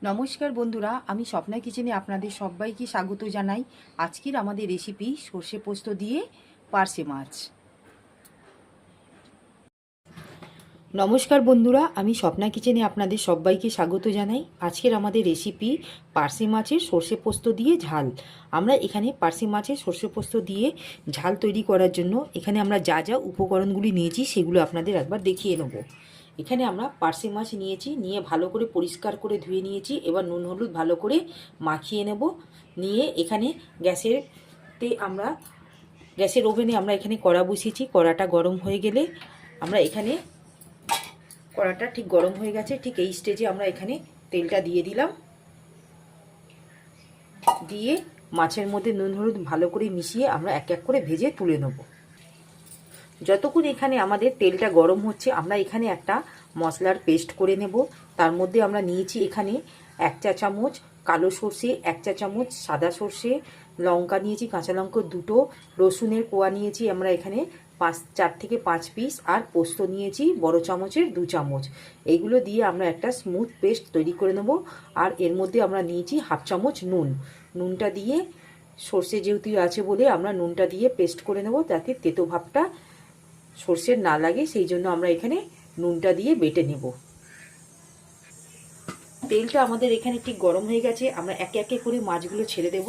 নমস্কার বন্ধুরা, আমি স্বপ্না কিচেনে আপনাদের সবাইকে স্বাগত জানাই। আজকের আমাদের রেসিপি সর্ষে পোস্ত দিয়ে পার্শে মাছ। নমস্কার বন্ধুরা, আমি স্বপ্না কিচেনে আপনাদের সবাইকে স্বাগত জানাই। আজকের আমাদের রেসিপি পার্শে মাছের সর্ষে পোস্ত দিয়ে ঝাল। আমরা এখানে পার্শে মাছের সর্ষে পোস্ত দিয়ে ঝাল তৈরি করার জন্য এখানে আমরা যা যা উপকরণগুলি নিয়েছি সেগুলো আপনাদের একবার দেখিয়ে নেব। এখানে আমরা পার্শে মাছ নিয়েছি, নিয়ে ভালো করে পরিষ্কার করে ধুয়ে নিয়েছি। এবার নুন হলুদ ভালো করে মাখিয়ে নেব। নিয়ে এখানে গ্যাসের ওভেনে আমরা এখানে কড়া বসিয়েছি। কড়াটা গরম হয়ে গেলে কড়াটা ঠিক গরম হয়ে গেছে, ঠিক এই স্টেজে আমরা এখানে তেলটা দিয়ে দিলাম। দিয়ে মাছের মধ্যে নুন হলুদ ভালো করে মিশিয়ে আমরা এক এক করে ভেজে তুলে নেব। যতক্ষণ এখানে আমাদের তেলটা গরম হচ্ছে, আমরা এখানে একটা মশলার পেস্ট করে নেব। তার মধ্যে আমরা নিয়েছি এখানে 1 চা চামচ কালো সর্ষে, 1 চা চামচ সাদা সর্ষে, লঙ্কা নিয়েছি কাঁচা লঙ্কা 2টো, রসুনের কোয়া নিয়েছি আমরা এখানে 4 থেকে 5 পিস, আর পোস্ত নিয়েছি বড় চামচের 2 চামচ। এইগুলো দিয়ে আমরা একটা স্মুথ পেস্ট তৈরি করে নেব। আর এর মধ্যে আমরা নিয়েছি 1/2 চামচ নুনটা দিয়ে, সর্ষে যেহেতু আছে বলে আমরা নুনটা দিয়ে পেস্ট করে নেব, যাতে তেতো ভাবটা সর্ষের না লাগে, সেই জন্য আমরা এখানে নুনটা দিয়ে বেটে নেব। তেলটা আমাদের এখানে ঠিক গরম হয়ে গেছে, আমরা একে একে করে মাছগুলো ছেড়ে দেব।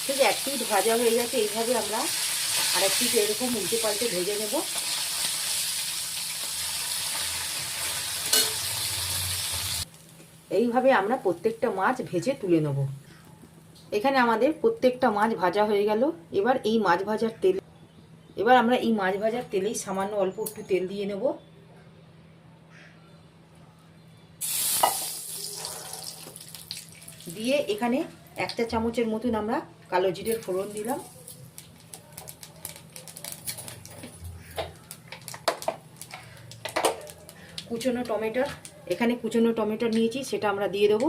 ঠিক 1 পিঠ ভাজা হয়ে গেছে, এইভাবে আমরা আরেক পিঠ এরকম উল্টে পাল্টে ভেজে নেব। এইভাবে আমরা প্রত্যেকটা মাছ ভেজে তুলে নেব। এখানে আমাদের প্রত্যেকটা মাছ ভাজা হয়ে গেল। এবার আমরা এই মাছ ভাজার তেলেই সামান্য অল্প একটু তেল দিয়ে নেব। দিয়ে এখানে 1 চা চামচের মতন আমরা কালো জিরের ফোড়ন দিলাম। কুচনো টমেটো নিয়েছি, সেটা আমরা দিয়ে দেবো।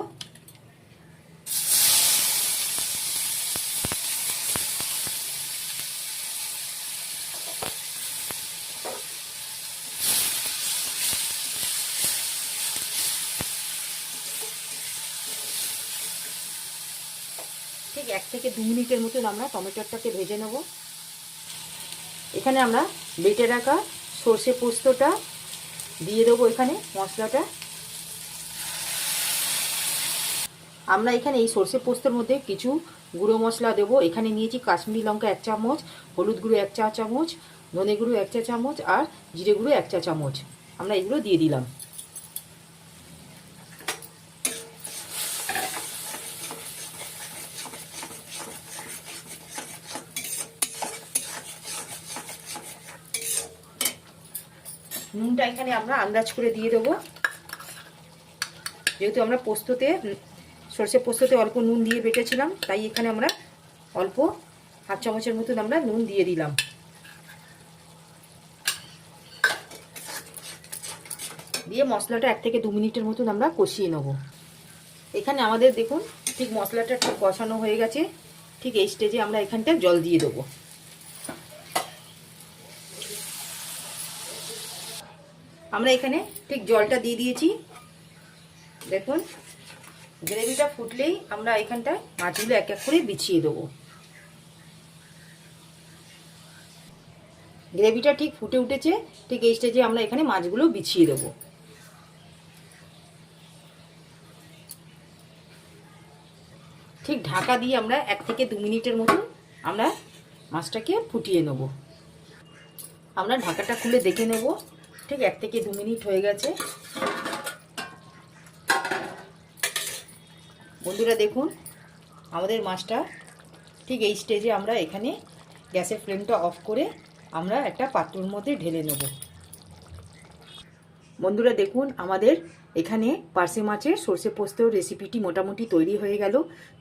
ঠিক 1 থেকে 2 মিনিটের মতন আমরা টমেটোটাকে ভেজে নেব। এখানে আমরা বেটে রাখা সর্ষে পোস্তটা দিয়ে দেবো। এখানে মশলাটা আমরা এখানে এই সর্ষে পোস্তর মধ্যে কিছু গুঁড়ো মশলা দেবো। এখানে নিয়েছি কাশ্মীরি লঙ্কা 1 চামচ, হলুদ গুঁড়ো 1 চা চামচ, ধনে গুঁড়ো 1 চা চামচ, আর জিরে গুঁড়ো 1 চা চামচ। আমরা এগুলো দিয়ে দিলাম। নুনটা এখানে আমরা আন্দাজ করে দিয়ে দেবো, যেহেতু আমরা সর্ষে পোস্ততে অল্প নুন দিয়ে বেটেছিলাম, তাই এখানে আমরা অল্প 1/2 চামচের মতন আমরা নুন দিয়ে দিলাম। দিয়ে মশলাটা 1 থেকে 2 মিনিটের মতন আমরা কষিয়ে নেব। এখানে আমাদের দেখুন ঠিক মশলাটা ঠিক কষানো হয়ে গেছে। ঠিক এই স্টেজে আমরা এখানটা জল দিয়ে দেবো। আমরা এখানে ঠিক জলটা দিয়ে দিয়েছি। দেখুন গ্রেভিটা ফুটলেই আমরা এখানটায় মাছগুলো এক এক করে বিছিয়ে দেবো। গ্রেভিটা ঠিক ফুটে উঠেছে, ঠিক এই স্টেজে আমরা এখানে মাছগুলো বিছিয়ে দেবো। ঠিক ঢাকা দিয়ে আমরা 1 থেকে 2 মিনিটের মতো আমরা মাছটাকে ফুটিয়ে নেব। আমরা ঢাকাটা খুলে দেখে নেব। ঠিক 1 থেকে 2 মিনিট হয়ে গেছে। বন্ধুরা দেখুন আমাদের মাছটা ঠিক এই স্টেজে আমরা এখানে গ্যাসের ফ্লেমটা অফ করে আমরা একটা পাত্রের মধ্যে ঢেলে নেব। বন্ধুরা দেখুন আমাদের এখানে পার্শে মাছের সর্ষে পোস্তর রেসিপিটি মোটামুটি তৈরি হয়ে গেল।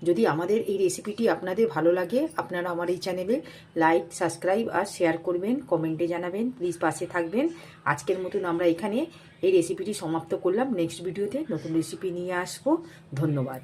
যদি আমাদের এই রেসিপিটি আপনাদের ভালো লাগে, আপনারা আমার এই চ্যানেলে লাইক, সাবস্ক্রাইব আর শেয়ার করবেন, কমেন্টে জানাবেন, প্লিজ পাশে থাকবেন। আজকের মতন আমরা এখানে এই রেসিপিটি সমাপ্ত করলাম। নেক্সট ভিডিওতে নতুন রেসিপি নিয়ে আসবো। ধন্যবাদ।